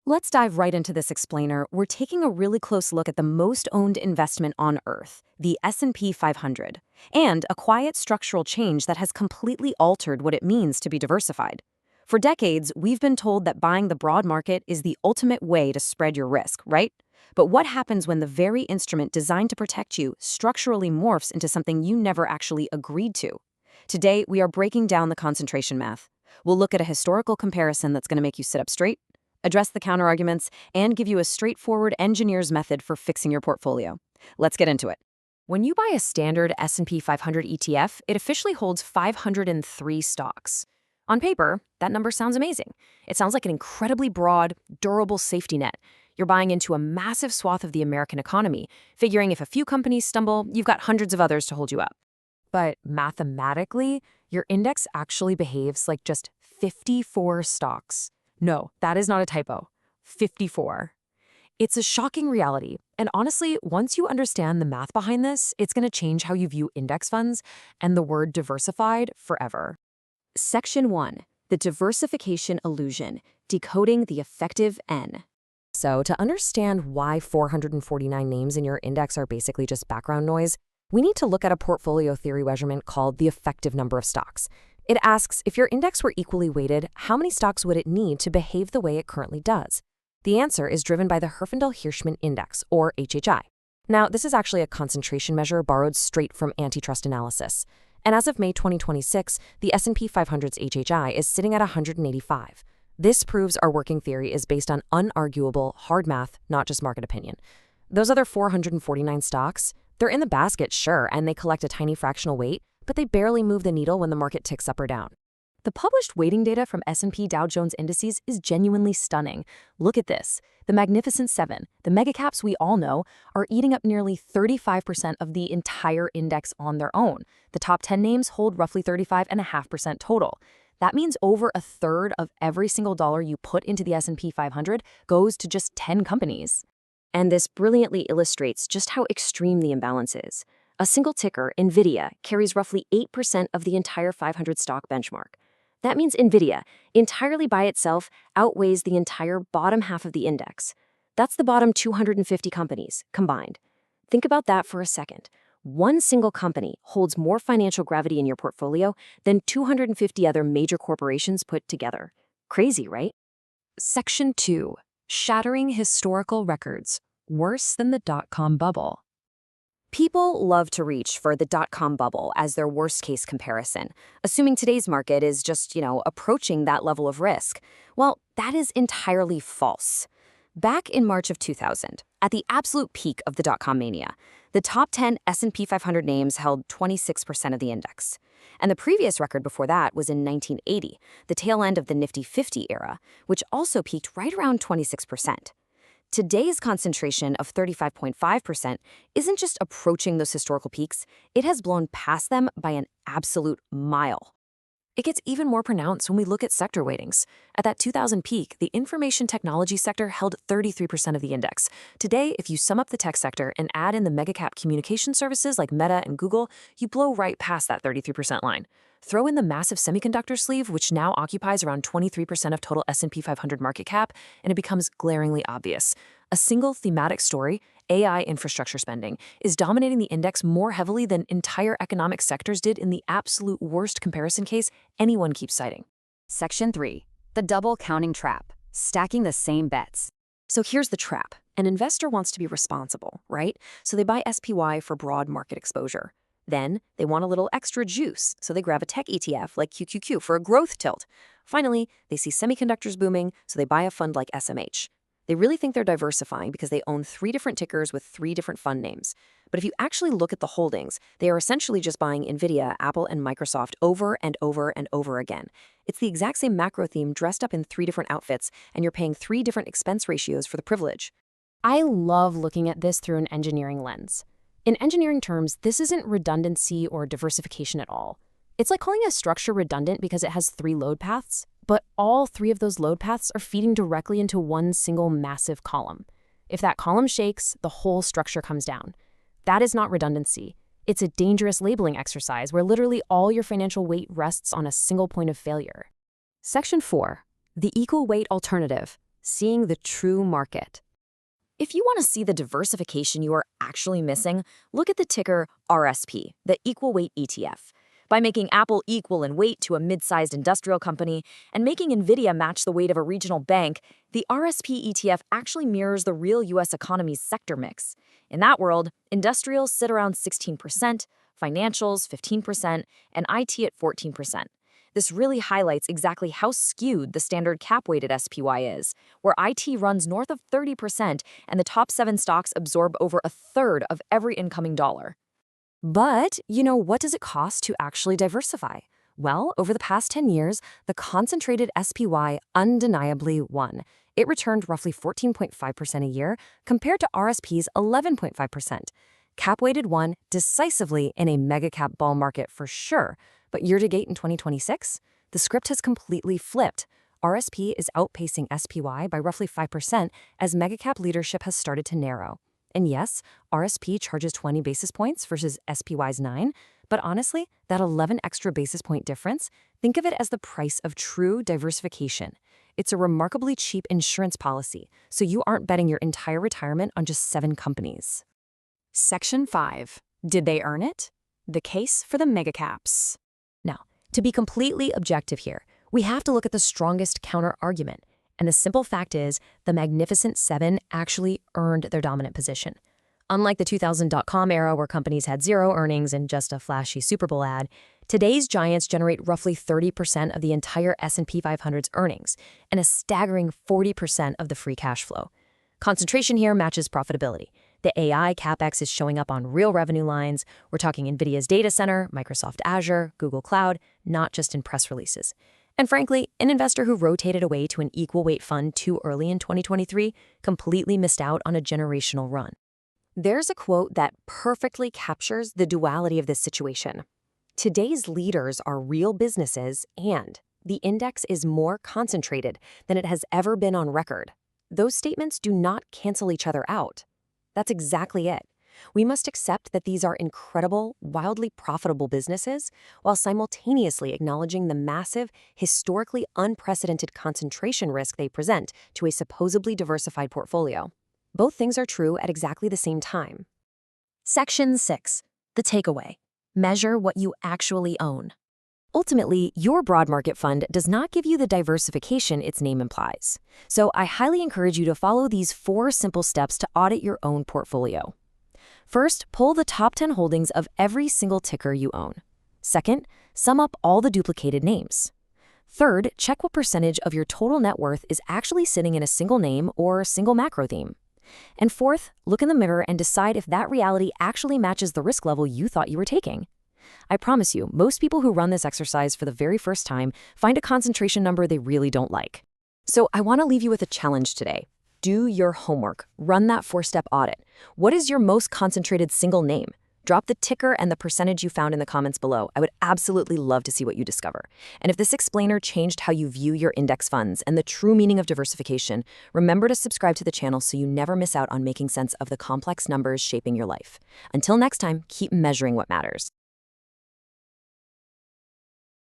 Let's dive right into this explainer. We're taking a really close look at the most owned investment on Earth, the S&P 500, and a quiet structural change that has completely altered what it means to be diversified. For decades, we've been told that buying the broad market is the ultimate way to spread your risk, right? But what happens when the very instrument designed to protect you structurally morphs into something you never actually agreed to? Today, we are breaking down the concentration math. We'll look at a historical comparison that's going to make you sit up straight, address the counterarguments, and give you a straightforward engineer's method for fixing your portfolio. Let's get into it. When you buy a standard S&P 500 ETF, it officially holds 503 stocks. On paper, that number sounds amazing. It sounds like an incredibly broad, durable safety net. You're buying into a massive swath of the American economy, figuring if a few companies stumble, you've got hundreds of others to hold you up. But mathematically, your index actually behaves like just 54 stocks. No, that is not a typo. 54. It's a shocking reality, and honestly, once you understand the math behind this, it's going to change how you view index funds and the word diversified forever. Section 1. The Diversification Illusion, Decoding the Effective N. So, to understand why 449 names in your index are basically just background noise, we need to look at a portfolio theory measurement called the effective number of stocks. It asks, if your index were equally weighted, how many stocks would it need to behave the way it currently does? The answer is driven by the Herfindahl Index, or HHI. Now, this is actually a concentration measure borrowed straight from antitrust analysis. And as of May 2026, the S&P 500's HHI is sitting at 185. This proves our working theory is based on unarguable, hard math, not just market opinion. Those other 449 stocks, they're in the basket, sure, and they collect a tiny fractional weight, but they barely move the needle when the market ticks up or down. The published weighting data from S&P Dow Jones Indices is genuinely stunning. Look at this. The Magnificent Seven, the megacaps we all know, are eating up nearly 35% of the entire index on their own. The top 10 names hold roughly 35.5% total. That means over a third of every single dollar you put into the S&P 500 goes to just 10 companies. And this brilliantly illustrates just how extreme the imbalance is. A single ticker, NVIDIA, carries roughly 8% of the entire 500 stock benchmark. That means NVIDIA, entirely by itself, outweighs the entire bottom half of the index. That's the bottom 250 companies combined. Think about that for a second. One single company holds more financial gravity in your portfolio than 250 other major corporations put together. Crazy, right? Section 2. Shattering Historical Records. Worse than the dot-com bubble. People love to reach for the dot-com bubble as their worst-case comparison, assuming today's market is just, approaching that level of risk. Well, that is entirely false. Back in March of 2000, at the absolute peak of the dot-com mania, the top 10 S&P 500 names held 26% of the index. And the previous record before that was in 1980, the tail end of the Nifty 50 era, which also peaked right around 26%. Today's concentration of 35.5% isn't just approaching those historical peaks, it has blown past them by an absolute mile. It gets even more pronounced when we look at sector weightings. At that 2000 peak, the information technology sector held 33% of the index. Today, if you sum up the tech sector and add in the megacap communication services like Meta and Google, you blow right past that 33% line. Throw in the massive semiconductor sleeve, which now occupies around 23% of total S&P 500 market cap, and it becomes glaringly obvious. A single thematic story, AI infrastructure spending, is dominating the index more heavily than entire economic sectors did in the absolute worst comparison case anyone keeps citing. Section 3. The Double Counting Trap. Stacking the same bets. So here's the trap. An investor wants to be responsible, right? So they buy SPY for broad market exposure. Then, they want a little extra juice, so they grab a tech ETF like QQQ for a growth tilt. Finally, they see semiconductors booming, so they buy a fund like SMH. They really think they're diversifying because they own 3 different tickers with 3 different fund names. But if you actually look at the holdings, they are essentially just buying NVIDIA, Apple, and Microsoft over and over and over again. It's the exact same macro theme dressed up in 3 different outfits, and you're paying 3 different expense ratios for the privilege. I love looking at this through an engineering lens. In engineering terms, this isn't redundancy or diversification at all. It's like calling a structure redundant because it has 3 load paths, but all 3 of those load paths are feeding directly into one single massive column. If that column shakes, the whole structure comes down. That is not redundancy. It's a dangerous labeling exercise where literally all your financial weight rests on a single point of failure. Section 4. The Equal Weight Alternative. seeing the true market. If you want to see the diversification you are actually missing, look at the ticker RSP, the equal weight ETF. By making Apple equal in weight to a mid-sized industrial company and making Nvidia match the weight of a regional bank, the RSP ETF actually mirrors the real U.S. economy's sector mix. In that world, industrials sit around 16%, financials 15%, and IT at 14%. This really highlights exactly how skewed the standard cap-weighted SPY is, where IT runs north of 30% and the top 7 stocks absorb over a third of every incoming dollar. But, what does it cost to actually diversify? Well, over the past 10 years, the concentrated SPY undeniably won. It returned roughly 14.5% a year compared to RSP's 11.5%. Cap-weighted won decisively in a mega-cap bull market for sure, but year-to-date in 2026, the script has completely flipped. RSP is outpacing SPY by roughly 5% as mega-cap leadership has started to narrow. And yes, RSP charges 20 basis points versus SPY's 9, but honestly, that 11 extra basis point difference, think of it as the price of true diversification. It's a remarkably cheap insurance policy, so you aren't betting your entire retirement on just 7 companies. Section 5. Did they earn it? The case for the megacaps. Now, to be completely objective here, we have to look at the strongest counter-argument. And the simple fact is, the Magnificent Seven actually earned their dominant position. Unlike the 2000.com era where companies had 0 earnings and just a flashy Super Bowl ad, today's giants generate roughly 30% of the entire S&P 500's earnings and a staggering 40% of the free cash flow. Concentration here matches profitability. The AI CapEx is showing up on real revenue lines. We're talking NVIDIA's data center, Microsoft Azure, Google Cloud, not just in press releases. And frankly, an investor who rotated away to an equal weight fund too early in 2023 completely missed out on a generational run. There's a quote that perfectly captures the duality of this situation. Today's leaders are real businesses, and the index is more concentrated than it has ever been on record. Those statements do not cancel each other out. That's exactly it. We must accept that these are incredible, wildly profitable businesses, while simultaneously acknowledging the massive, historically unprecedented concentration risk they present to a supposedly diversified portfolio. Both things are true at exactly the same time. Section 6. The takeaway. Measure what you actually own. Ultimately, your broad market fund does not give you the diversification its name implies. So I highly encourage you to follow these 4 simple steps to audit your own portfolio. First, pull the top 10 holdings of every single ticker you own. Second, sum up all the duplicated names. Third, check what percentage of your total net worth is actually sitting in a single name or a single macro theme. And fourth, look in the mirror and decide if that reality actually matches the risk level you thought you were taking. I promise you, most people who run this exercise for the very first time find a concentration number they really don't like. So I want to leave you with a challenge today. Do your homework. Run that 4-step audit. What is your most concentrated single name? Drop the ticker and the percentage you found in the comments below. I would absolutely love to see what you discover. And if this explainer changed how you view your index funds and the true meaning of diversification, remember to subscribe to the channel so you never miss out on making sense of the complex numbers shaping your life. Until next time, keep measuring what matters.